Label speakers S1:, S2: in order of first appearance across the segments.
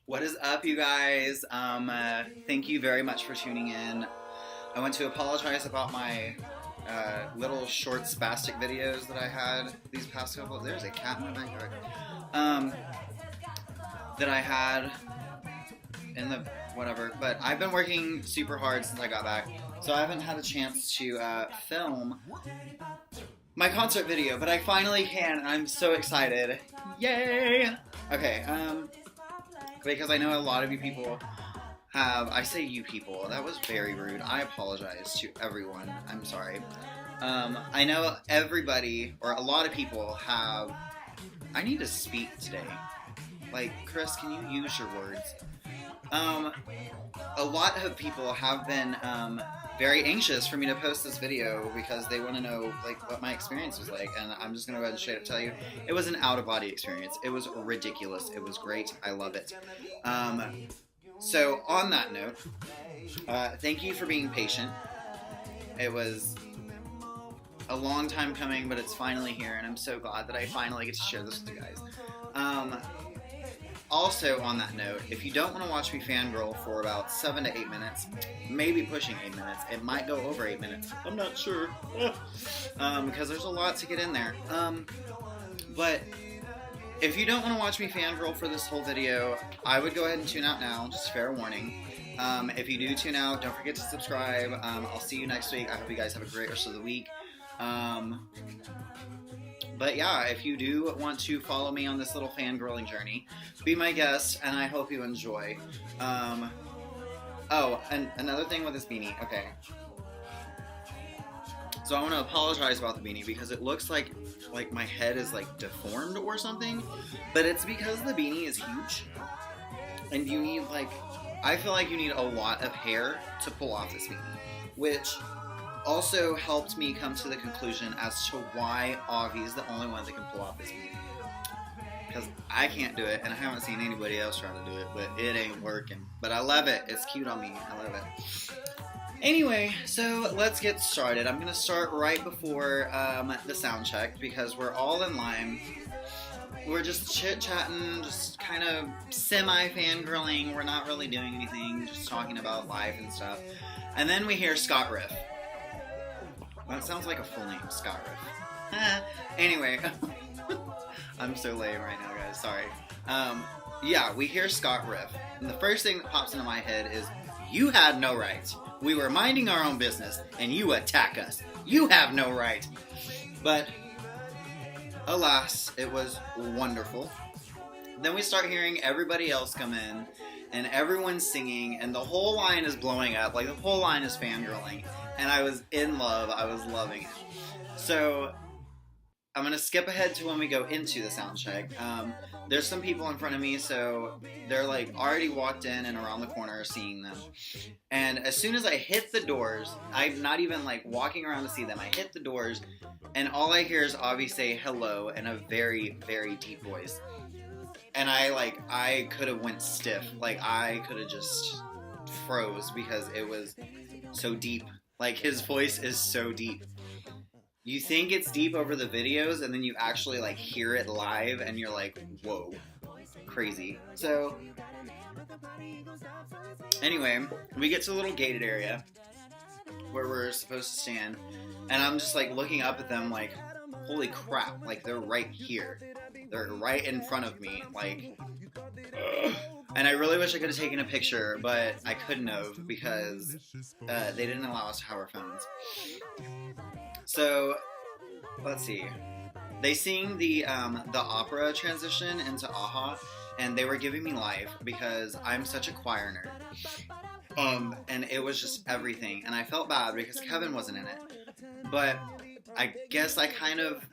S1: What is up, you guys? Thank you very much for tuning in. I want to apologize about my little short spastic videos that I had these past couple. There's a cat in my backyard. That I had in the whatever. But I've been working super hard since I got back, so I haven't had a chance to film my concert video. But I finally can, and I'm so excited! Yay! Okay. Because I know a lot of you people have, I say you people, that was very rude. I apologize to everyone. I'm sorry. I know everybody, or a lot of people have, I need to speak today. Like, Chris, can you use your words? A lot of people have been, very anxious for me to post this video because they want to know, like, what my experience was like, and I'm just going to go ahead and straight up tell you, it was an out-of-body experience. It was ridiculous. It was great. I love it. So, on that note, thank you for being patient. It was a long time coming, but it's finally here, and I'm so glad that I finally get to share this with you guys. Also, on that note, if you don't want to watch me fangirl for about 7 to 8 minutes, maybe pushing 8 minutes, it might go over 8 minutes, I'm not sure, because there's a lot to get in there, but if you don't want to watch me fangirl for this whole video, I would go ahead and tune out now, just fair warning. If you do tune out, don't forget to subscribe. I'll see you next week. I hope you guys have a great rest of the week. But yeah, if you do want to follow me on this little fangirling journey, be my guest, and I hope you enjoy. Oh, and another thing with this beanie, okay. So I want to apologize about the beanie because it looks like my head is like deformed or something, but it's because the beanie is huge, and you need I feel like you need a lot of hair to pull off this beanie, which also helped me come to the conclusion as to why Avi is the only one that can pull off this beanie. Because I can't do it, and I haven't seen anybody else try to do it, but it ain't working. But I love it. It's cute on me. I love it. Anyway, so let's get started. I'm going to start right before the sound check, because we're all in line. We're just chit-chatting, just kind of semi-fangirling. We're not really doing anything, just talking about life and stuff. And then we hear Scott riff. That sounds like a full name, Scott riff. Anyway, I'm so lame right now, guys. Sorry. Yeah, we hear Scott riff, and the first thing that pops into my head is, you had no right. We were minding our own business, and you attack us. You have no right. But, alas, it was wonderful. Then we start hearing everybody else come in, and everyone's singing, and the whole line is blowing up. Like, the whole line is fangirling. And I was in love. I was loving it. So, I'm going to skip ahead to when we go into the sound check. There's some people in front of me, so they're already walked in and around the corner seeing them. And as soon as I hit the doors, I'm not even walking around to see them. I hit the doors, and all I hear is Avi say hello in a very, very deep voice. And I could have went stiff. I could have just froze because it was so deep. His voice is so deep. You think it's deep over the videos, and then you actually, hear it live, and you're like, whoa, crazy. So, anyway, we get to a little gated area where we're supposed to stand, and I'm just, looking up at them holy crap, they're right here. They're right in front of me, and I really wish I could have taken a picture, but I couldn't have because they didn't allow us to have our phones. So, let's see. They sing the opera transition into Aha, and they were giving me life because I'm such a choir nerd. And it was just everything, and I felt bad because Kevin wasn't in it. But I guess I kind of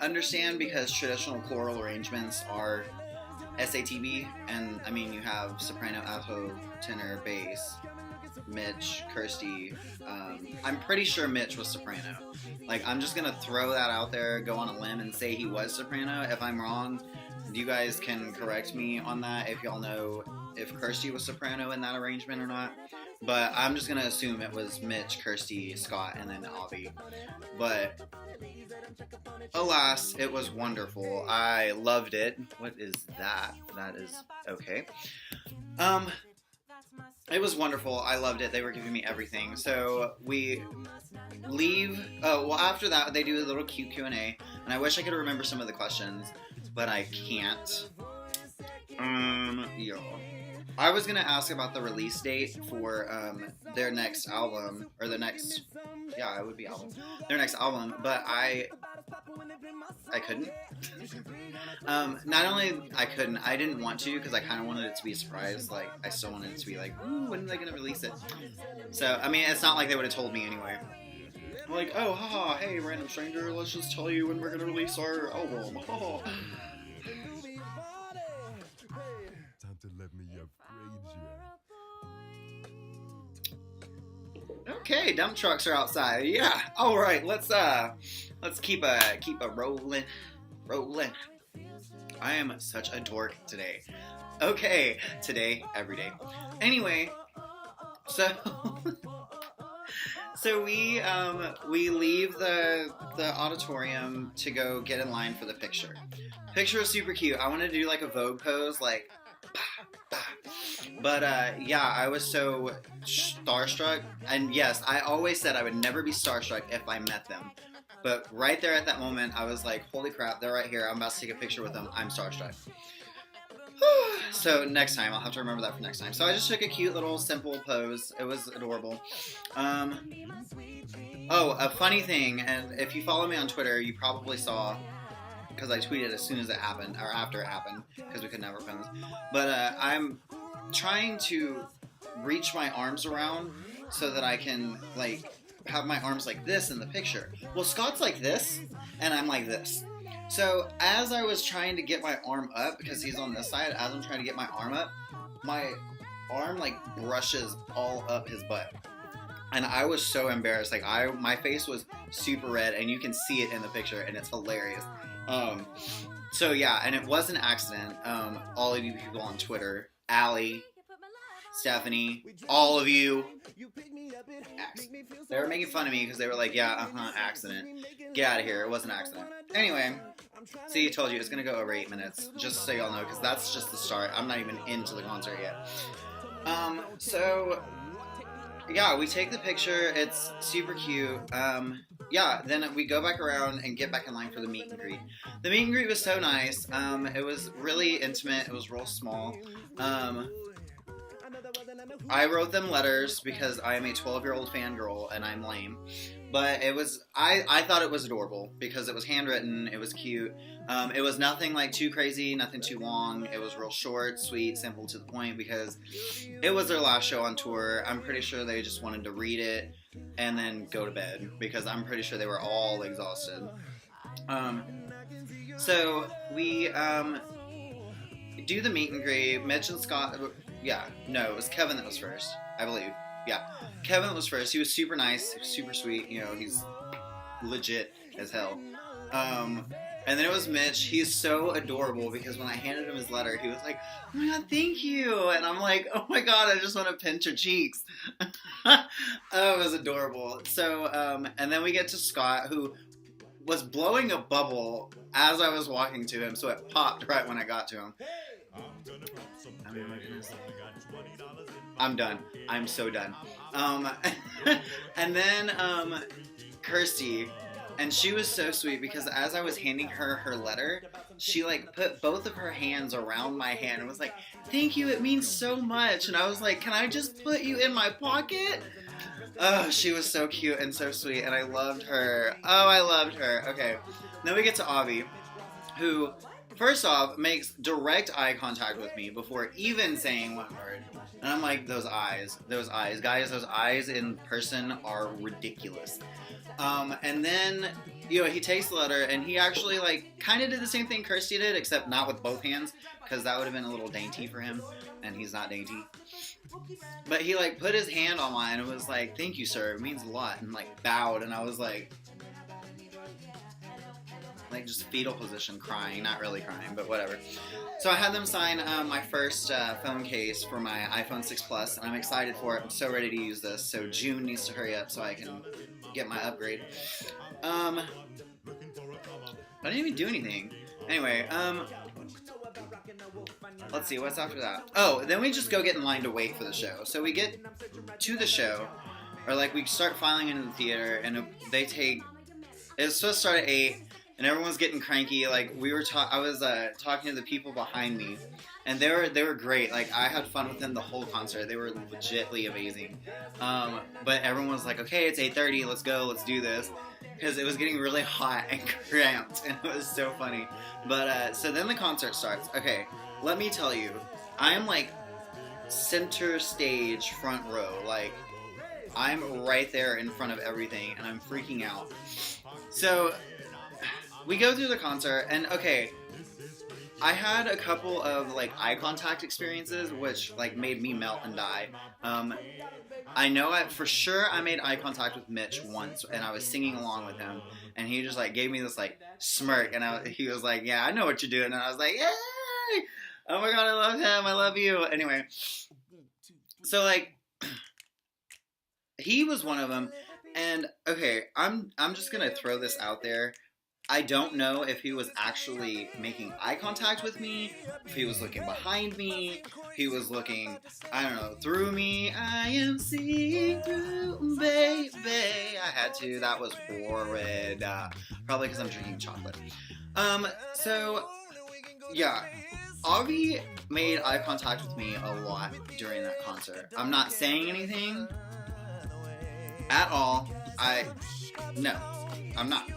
S1: understand because traditional choral arrangements are SATB, and I mean you have soprano, alto, tenor, bass, Mitch, Kirsty. I'm pretty sure Mitch was soprano. I'm just gonna throw that out there, go on a limb, and say he was soprano. If I'm wrong, you guys can correct me on that if y'all know if Kirsty was soprano in that arrangement or not. But I'm just gonna assume it was Mitch, Kirsty, Scott, and then Avi. But alas, it was wonderful. I loved it. What is that? That is okay. It was wonderful. I loved it. They were giving me everything. So we leave. Oh, well, after that, they do a little cute Q&A. And I wish I could remember some of the questions, but I can't. Yeah. I was going to ask about the release date for their next album. Or the next... Yeah, it would be album. Their next album. But I couldn't. Not only I couldn't, I didn't want to because I kind of wanted it to be a surprise. Like, I still wanted it to be like, ooh, when are they going to release it? So, I mean, it's not like they would have told me anyway. Like, oh, haha, hey, random stranger, let's just tell you when we're going to release our album. Haha.
S2: Time to let me upgrade you.
S1: Okay, dump trucks are outside. Yeah, all right, let's keep a rolling. I am such a dork today. Okay, today, every day. Anyway, so we leave the auditorium to go get in line for the picture. Picture was super cute. I wanted to do like a Vogue pose, like, but yeah, I was so starstruck. And yes, I always said I would never be starstruck if I met them. But right there at that moment, I was like, holy crap, they're right here. I'm about to take a picture with them. I'm starstruck. So next time, I'll have to remember that for next time. So I just took a cute little simple pose. It was adorable. Oh, a funny thing, and if you follow me on Twitter, you probably saw, because I tweeted as soon as it happened, or after it happened, because we couldn't have our phones. But I'm trying to reach my arms around so that I can, like, have my arms like this in the picture. Well, Scott's like this, and I'm like this. So as I was trying to get my arm up, because he's on this side, as I'm trying to get my arm up, my arm like brushes all up his butt. And I was so embarrassed. Like my face was super red, and you can see it in the picture, and it's hilarious. So yeah, and it was an accident. All of you people on Twitter, Allie, Stephanie, all of you, they were making fun of me because they were like, yeah, accident. Get out of here. It was an accident. Anyway, see, I told you it's going to go over 8 minutes, just so y'all know, because that's just the start. I'm not even into the concert yet. So, yeah, we take the picture. It's super cute. Yeah, then we go back around and get back in line for the meet and greet. The meet and greet was so nice. It was really intimate. It was real small. I wrote them letters because I am a 12-year-old fangirl and I'm lame. But it was, I thought it was adorable because it was handwritten, it was cute. It was nothing like too crazy, nothing too long. It was real short, sweet, simple, to the point because it was their last show on tour. I'm pretty sure they just wanted to read it and then go to bed because I'm pretty sure they were all exhausted. So we do the meet and greet. Mitch and Scott, yeah, no, it was Kevin that was first, I believe. Yeah, Kevin was first. He was super nice, super sweet. You know, he's legit as hell. And then it was Mitch. He's so adorable because when I handed him his letter, he was like, "Oh my god, thank you!" And I'm like, "Oh my god, I just want to pinch your cheeks." Oh, it was adorable. So, and then we get to Scott, who was blowing a bubble as I was walking to him, so it popped right when I got to him. I mean, my goodness. I'm done. I'm so done. And then Kirsty, and she was so sweet because as I was handing her her letter, she like put both of her hands around my hand and was like, "Thank you, it means so much." And I was like, "Can I just put you in my pocket?" Oh, she was so cute and so sweet, and I loved her. Oh, I loved her. Okay, then we get to Avi, who, first off, makes direct eye contact with me before even saying one word. And I'm like, those eyes. Guys, those eyes in person are ridiculous. And then, you know, he takes the letter, and he actually, like, kind of did the same thing Kirsty did, except not with both hands, because that would have been a little dainty for him, and he's not dainty. But he, like, put his hand on mine and was like, "Thank you, sir, it means a lot," and, like, bowed, and I was like, just fetal position, crying, not really crying, but whatever. So I had them sign my first phone case for my iPhone 6 Plus, and I'm excited for it. I'm so ready to use this, so June needs to hurry up so I can get my upgrade. I didn't even do anything. Anyway, let's see, what's after that? Oh, then we just go get in line to wait for the show. So we get to the show, or like we start filing into the theater, and they take, it's supposed to start at 8, and everyone's getting cranky. Like I was talking to the people behind me, and they were great. Like I had fun with them the whole concert. They were legitly amazing. But everyone was like, okay, it's 8:30, let's go, let's do this. Because it was getting really hot and cramped, and it was so funny. But, so then the concert starts. Okay, let me tell you, I am, like, center stage front row. Like, I'm right there in front of everything, and I'm freaking out. So, we go through the concert, and, okay, I had a couple of, like, eye contact experiences, which, like, made me melt and die. I know for sure I made eye contact with Mitch once, and I was singing along with him, and he just, like, gave me this, like, smirk, and he was like, yeah, I know what you're doing, and I was like, yay! Oh my god, I love him, I love you. Anyway, so, like, he was one of them, and, okay, I'm just gonna throw this out there. I don't know if he was actually making eye contact with me, if he was looking behind me, he was looking, I don't know, through me. I am seeing through, baby. I had to. That was horrid. Probably because I'm drinking chocolate. So, yeah. Avi made eye contact with me a lot during that concert. I'm not saying anything at all. No, I'm not.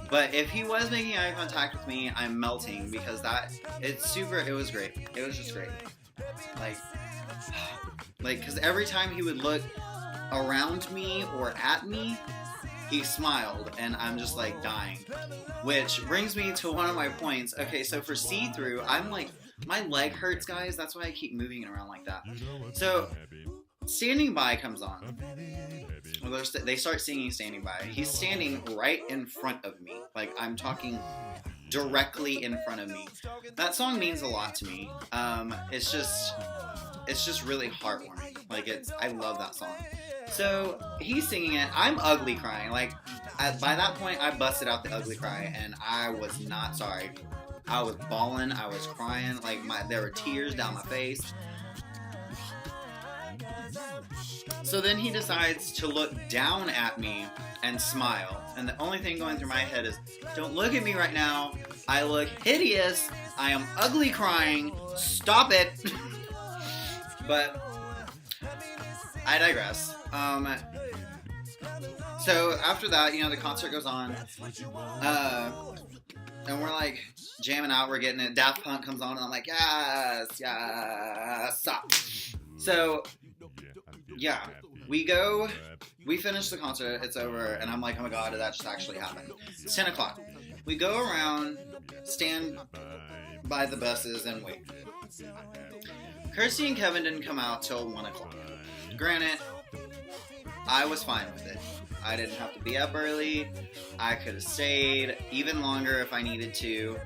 S1: But if he was making eye contact with me, I'm melting because it was great. It was just great. Like, because every time he would look around me or at me, he smiled, and I'm just, like, dying. Which brings me to one of my points. Okay, so for see-through, I'm, like, my leg hurts, guys. That's why I keep moving it around like that. So, Standing By comes on. Well, they start singing Standing By. He's standing right in front of me. Like, I'm talking directly in front of me. That song means a lot to me. It's just really heartwarming. Like, I love that song. So, he's singing it. I'm ugly crying. Like, by that point, I busted out the ugly cry, and I was not sorry. I was bawling. I was crying. Like, there were tears down my face. So then he decides to look down at me and smile. And the only thing going through my head is, don't look at me right now. I look hideous. I am ugly crying. Stop it. But I digress. So after that, the concert goes on. And we're like jamming out. We're getting it. Daft Punk comes on and I'm like, yes, yes, stop. So yeah, we finish the concert, it's over, and I'm like, oh my god, that just actually happened. It's 10 o'clock. We go around, stand by the buses, and wait. Kirsty and Kevin didn't come out till 1 o'clock. Granted, I was fine with it. I didn't have to be up early. I could have stayed even longer if I needed to.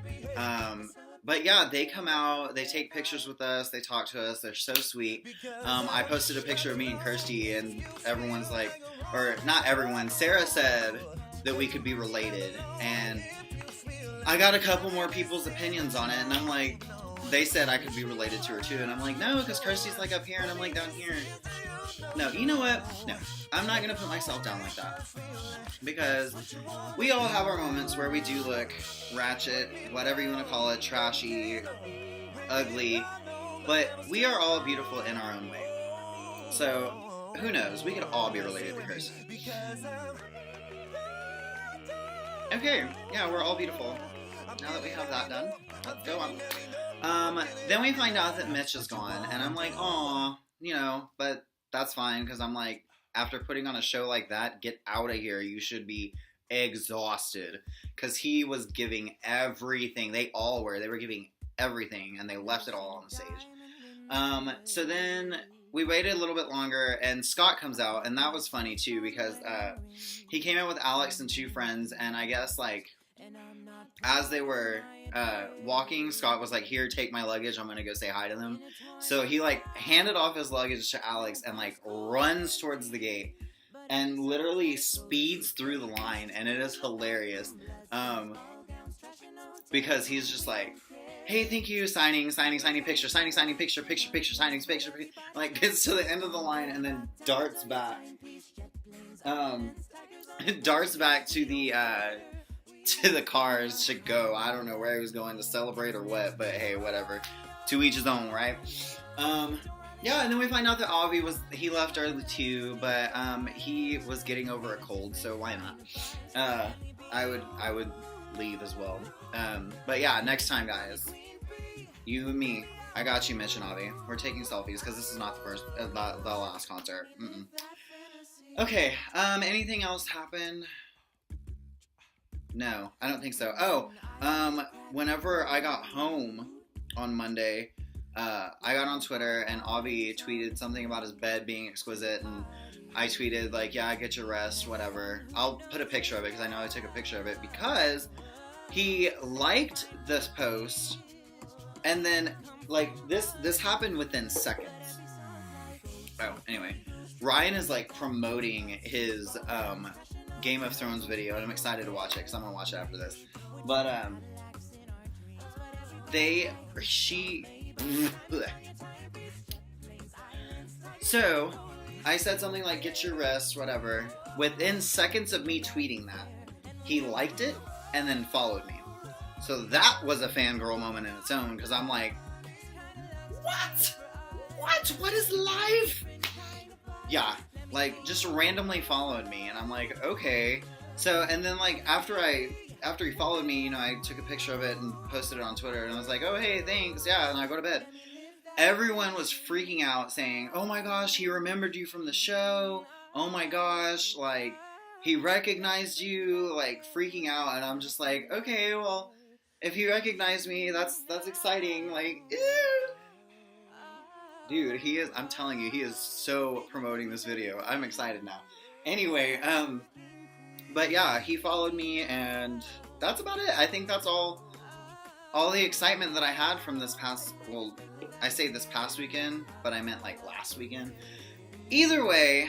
S1: But yeah, they come out, they take pictures with us, they talk to us, they're so sweet. I posted a picture of me and Kirsty, and everyone's like, or not everyone, Sarah said that we could be related, and I got a couple more people's opinions on it, and I'm like, they said I could be related to her too, and I'm like, no, because Kirsty's like up here, and I'm like down here. No, you know what? No, I'm not going to put myself down like that. Because we all have our moments where we do look ratchet, whatever you want to call it, trashy, ugly. But we are all beautiful in our own way. So, who knows? We could all be related to Kirsty. Okay, yeah, we're all beautiful. Now that we have that done, let's go on. Then we find out that Mitch is gone, and I'm like, aw, but that's fine, because I'm like, after putting on a show like that, get out of here. You should be exhausted. Because he was giving everything. They all were. They were giving everything, and they left it all on the stage. So then we waited a little bit longer, and Scott comes out, and that was funny, too, because he came out with Alex and 2 friends, and I guess, like, as they were walking, Scott was like, here, take my luggage, I'm gonna go say hi to them. So he like handed off his luggage to Alex and like runs towards the gate and literally speeds through the line, and it is hilarious. because he's just like, hey, thank you, signing picture, signing picture, signing picture, like gets to the end of the line and then darts back to the cars to go. I don't know where he was going, to celebrate or what, but hey, whatever. To each his own, right? Yeah, and then we find out that Avi he left early too, but he was getting over a cold, so why not? I would leave as well. But yeah, next time, guys, you and me, I got you, Mitch and Avi. We're taking selfies because this is not the last concert. Okay. Anything else happen? No, I don't think so. Oh, whenever I got home on Monday, I got on Twitter and Avi tweeted something about his bed being exquisite, and I tweeted like, yeah, get your rest, whatever. I'll put a picture of it because I know I took a picture of it, because he liked this post, and then like this happened within seconds. Oh, anyway, Ryan is like promoting his Game of Thrones video, and I'm excited to watch it because I'm gonna watch it after this. But so I said something like, get your rest, whatever. Within seconds of me tweeting that, he liked it and then followed me. So that was a fangirl moment in its own, because I'm like, what is life? Yeah, like just randomly followed me, and I'm like, okay. So, and then like after he followed me, you know, I took a picture of it and posted it on Twitter, and I was like, oh hey, thanks, yeah, and I go to bed. Everyone was freaking out saying, oh my gosh, he remembered you from the show, oh my gosh, like he recognized you, like freaking out. And I'm just like, okay, well, if he recognized me, that's exciting, like, ew. Dude, I'm telling you, he is so promoting this video. I'm excited now. Anyway, but yeah, he followed me, and that's about it. I think that's all the excitement that I had from this past, well, I say this past weekend, but I meant like last weekend. Either way,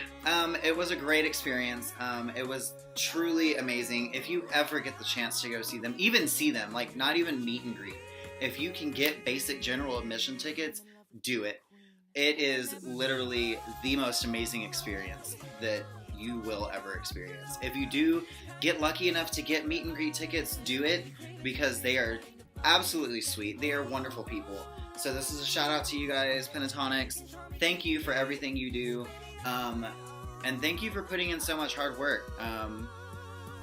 S1: it was a great experience. It was truly amazing. If you ever get the chance to go see them, like not even meet and greet, if you can get basic general admission tickets, do it. It is literally the most amazing experience that you will ever experience. If you do get lucky enough to get meet and greet tickets, do it, because they are absolutely sweet. They are wonderful people. So this is a shout out to you guys, Pentatonix. Thank you for everything you do. And thank you for putting in so much hard work. I'm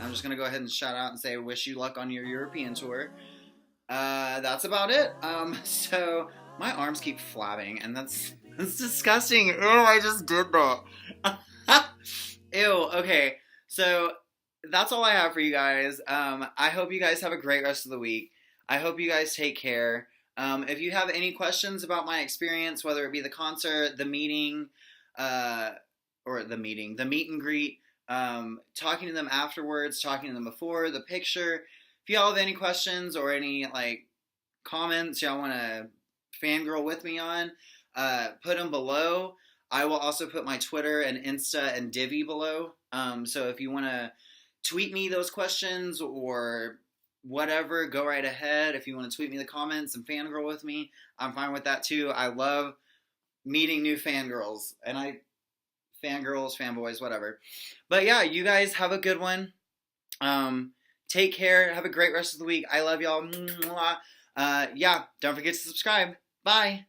S1: just going to go ahead and shout out and say, wish you luck on your European tour. That's about it. So my arms keep flabbing, and that's disgusting. Ew, I just did that. Ew, okay. So that's all I have for you guys. I hope you guys have a great rest of the week. I hope you guys take care. If you have any questions about my experience, whether it be the concert, the meeting, the meet and greet, talking to them afterwards, talking to them before, the picture. If y'all have any questions or any like comments y'all want to fangirl with me on, put them below. I will also put my Twitter and Insta and Divvie below. So if you want to tweet me those questions or whatever, go right ahead. If you want to tweet me the comments and fangirl with me, I'm fine with that too. I love meeting new fangirls, and fangirls, fanboys, whatever. But yeah, you guys have a good one. Take care. Have a great rest of the week. I love y'all. Yeah, don't forget to subscribe. Bye.